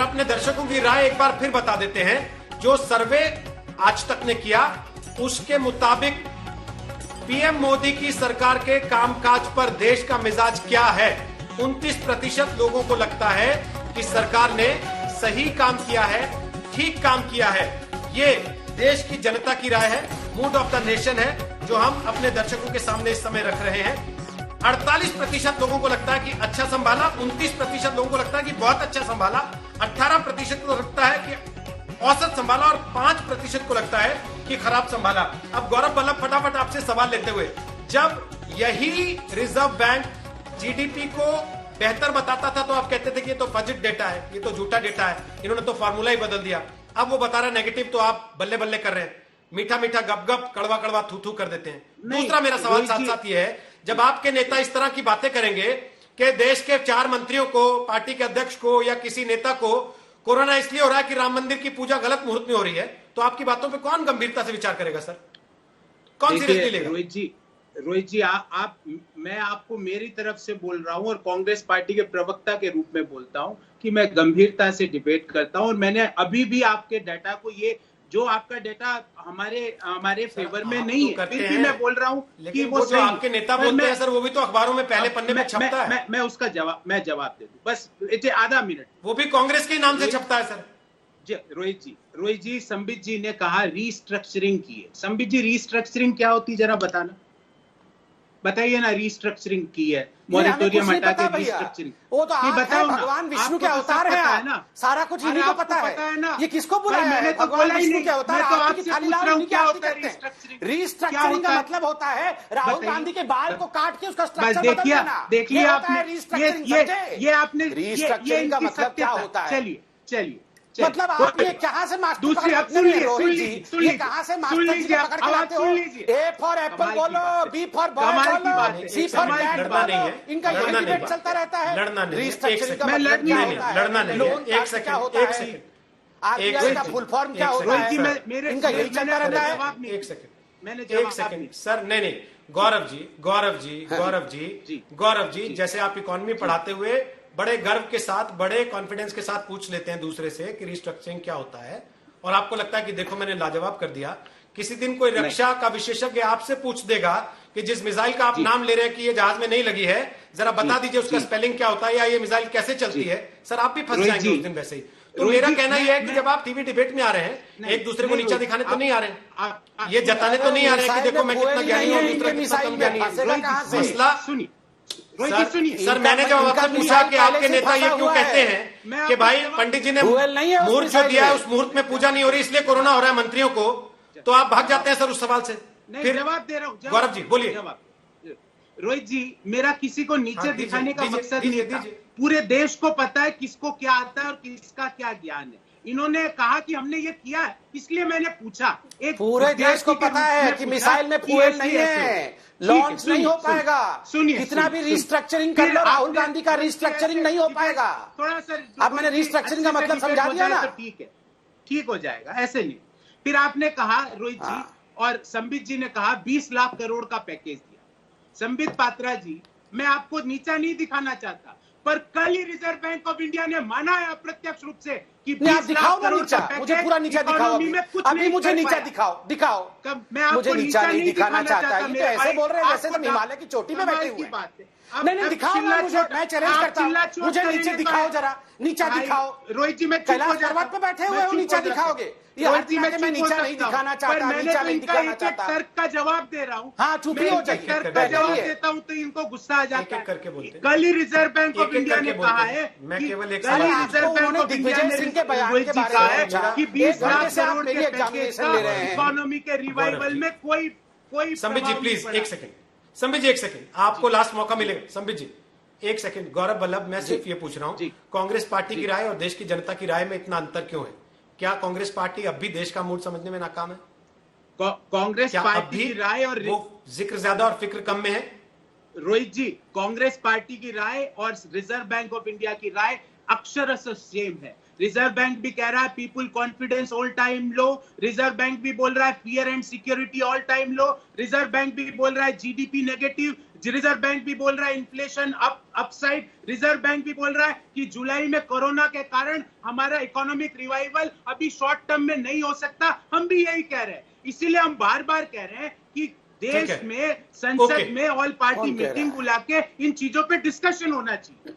अपने दर्शकों की राय एक बार फिर बता देते हैं। जो सर्वे आज तक ने किया उसके मुताबिक पीएम मोदी की सरकार के कामकाज पर देश का मिजाज क्या है। 29% लोगों को लगता है कि सरकार ने सही काम किया है, ठीक काम किया है। ये देश की जनता की राय है, मूड ऑफ द नेशन है, जो हम अपने दर्शकों के सामने इस समय रख रहे हैं। 48% लोगों को लगता है कि अच्छा संभाला, 29% लोगों को लगता है कि बहुत अच्छा संभाला, 18% को लगता है कि औसत संभाला और 5% को लगता है कि खराब संभाला। अब गौरव वल्लभ फटाफट आपसे सवाल लेते हुए, जब यही रिजर्व बैंक जीडीपी को बेहतर बताता था तो आप कहते थे कि ये तो फजिट डेटा है, ये तो झूठा डेटा है, इन्होंने तो फार्मूला ही बदल दिया। अब वो बता रहा है नेगेटिव, तो आप बल्ले बल्ले कर रहे हैं, मीठा मीठा गप गप, कड़वा कड़वा थू थू कर देते हैं। दूसरा मेरा सवाल साथ साथ ये है, जब आपके नेता इस तरह की बातें करेंगे कि देश के 4 मंत्रियों को, पार्टी के अध्यक्ष को या किसी नेता को कोरोना इसलिए हो रहा है कि राम मंदिर की पूजा गलत मुहूर्त में हो रही है, तो आपकी बातों पे कौन गंभीरता से विचार करेगा सर? कौन सीरियसली लेगा? रोहित जी मैं आपको मेरी तरफ से बोल रहा हूं और कांग्रेस पार्टी के प्रवक्ता के रूप में बोलता हूं कि मैं गंभीरता से डिबेट करता हूं और मैंने अभी भी आपके डाटा को, ये जो आपका डाटा हमारे फेवर में नहीं है, फिर भी मैं बोल रहा हूं कि वो जो आपके नेता बोलते हैं सर, वो भी तो अखबारों में पहले पन्ने में छपता है। मैं उसका जवाब दे दूं, बस आधा मिनट। वो भी कांग्रेस के नाम से छपता है सर। रोहित जी, संबित जी ने कहा रीस्ट्रक्चरिंग की है। संबित जी, रीस्ट्रक्चरिंग क्या होती है जरा बताइए ना। रीस्ट्रक्चरिंग की है, मॉनिटोरियम हटा के रीस्ट्रक्चरिंग। वो तो आप है, भगवान विष्णु के अवतार है ना, सारा कुछ इन्हीं को पता है ना। ये किसको बुलाया है? मैंने तो भगवान बोला ही विष्णु के अवतार, आपकी थाली लाल उन्हीं की आरती करते हैं। रीस्ट्रक्चरिंग रीस्ट्रक्चरिंग का मतलब होता है राहुल गांधी के बाल को काट के उसका स्ट्रक्चर बदल देना। देखिए आपने ये आपने रीस्ट्रक्चरिंग का मतलब क्या होता है? चलिए मतलब आप ये कहां से मास्टर रोहित जी, ये कहां से मास्टर जी पकड़ के लाते हो? ए फॉर एप्पल बोलो, बी फॉर बॉय बोलो, सी फॉर कैट बोलो, इनका यही डिबेट चलता रहता है। लड़ना नहीं, रीस्ट्रक्चरिंग का मतलब क्या होता है? लड़ना नहीं, एक सेकंड आरबीआई का फुल फॉर्म क्या होता है? इनका यही चलता रहता है। एक सेकंड सर, नहीं, गौरव जी, जैसे आप इकोनॉमी पढ़ाते हुए बड़े गर्व के साथ, बड़े कॉन्फिडेंस के साथ पूछ लेते हैं दूसरे से कि रिस्ट्रक्चरिंग क्या होता है, और आपको लगता है कि देखो मैंने लाजवाब कर दिया। किसी दिन कोई रक्षा का विशेषज्ञ आपसे पूछ देगा कि जिस मिसाइल का आप नाम ले रहे हैं कि ये जहाज में नहीं लगी है, जरा बता दीजिए उसका स्पेलिंग क्या होता है या ये मिसाइल कैसे चलती है, सर आप भी फंस जाएंगे उस दिन वैसे ही। तो मेरा कहना यह है कि जब आप टीवी डिबेट में आ रहे हैं, एक दूसरे को नीचा दिखाने तो नहीं आ रहे हैं, ये जताने तो नहीं आ रहे हैं कि देखो मैं कितना ज्ञानी हूं, दूसरा कितना कम ज्ञानी है। मसला सर, मैंने जब आपसे पूछा कि आपके नेता ये क्यों कहते हैं कि भाई पंडित जी ने मुहूर्त जो दिया है उस मुहूर्त में पूजा नहीं हो रही इसलिए कोरोना हो रहा है मंत्रियों को, तो आप भाग जाते हैं सर उस सवाल से। फिर जवाब दे रहा हूं, गौरव जी बोलिए। रोहित जी, मेरा किसी को नीचे दिखाने का मकसद नहीं था। पूरे देश को पता है किसको क्या आता है और किसका क्या ज्ञान है। इन्होंने कहा कि हमने ये किया है, इसलिए मैंने पूछा। एक पूरे देश को पता है कि मिसाइल में फ्यूल नहीं है, लॉन्च नहीं हो पाएगा। कितना भी रिस्ट्रक्चरिंग कर लो, राहुल गांधी का रिस्ट्रक्चरिंग नहीं हो पाएगा। थोड़ा सा अब मैंने रिस्ट्रक्चरिंग का मतलब समझा दिया ना। ठीक है, ठीक हो जाएगा, ऐसे नहीं। फिर आपने कहा रोहित जी और संबित जी ने कहा 20 लाख करोड़ का पैकेज दिया। संबित पात्रा जी, मैं आपको नीचा नहीं दिखाना चाहता, पर कल ही रिजर्व बैंक ऑफ इंडिया ने माना है अप्रत्यक्ष रूप से कि 20 लाख करोड़ का पैकेज, मुझे पूरा नीचा दिखाओ, अभी मुझे नीचा दिखाओ। मैं मुझे नीचा नहीं दिखाना चाहता। ये तो ऐसे बोल रहे हैं जैसे तुम हिमालय की चोटी पे बैठे हुए हैं। नहीं दिखाओ ना मुझे, मैं चैलेंज करता हूँ, मुझे नीचे दिखाओ, जरा नीचा दिखाओ। रोहित जी, मैं कैलाश पर्वत पे बैठे हुए हो, नीचा दिखाओगे? मैं नीचा नहीं दिखाना चाहता, नीचा नहीं दिखाना चाहता। तर्क का जवाब दे रहा हूँ। हाँ, चुप ही हो जाइए। तर्क का जवाब देता हूँ तो इनको गुस्सा आ जाता है। करके बोलते। कल ही रिजर्व बैंक ऑफ इंडिया ने कहा है, मैं केवल एक कल ही रिजर्व बैंक ऑफ इंडिया ने कहा है कि 20 लाख करोड़ के पैकेज का इकोनॉमी के रिवाइवल में कोई संबित जी प्लीज एक सेकंड, संबित जी एक सेकंड, आपको लास्ट मौका मिलेगा। संबित जी एक सेकंड। गौरव वल्लभ, मैं सिर्फ ये पूछ रहा हूँ, कांग्रेस पार्टी की राय और देश की जनता की राय में इतना अंतर क्यों है? क्या कांग्रेस पार्टी अब भी देश का मूड समझने में नाकाम है? कांग्रेस पार्टी की राय और वो जिक्र ज्यादा और फिक्र कम में है? रोहित जी, कांग्रेस पार्टी की राय और रिजर्व बैंक ऑफ इंडिया की राय अक्षरशः सेम है। रिजर्व बैंक भी कह रहा है पीपल कॉन्फिडेंस ऑल टाइम लो, रिजर्व बैंक भी बोल रहा है fear and security all time low, reserve bank भी बोल रहा है जीडीपी नेगेटिव, रिजर्व बैंक भी बोल रहा है इन्फ्लेशन अपसाइड, रिजर्व बैंक भी बोल रहा है कि जुलाई में कोरोना के कारण हमारा इकोनॉमिक रिवाइवल अभी शॉर्ट टर्म में नहीं हो सकता। हम भी यही कह रहे हैं, इसीलिए हम बार बार कह रहे हैं कि देश में संसद में ऑल पार्टी मीटिंग बुला के इन चीजों पे डिस्कशन होना चाहिए।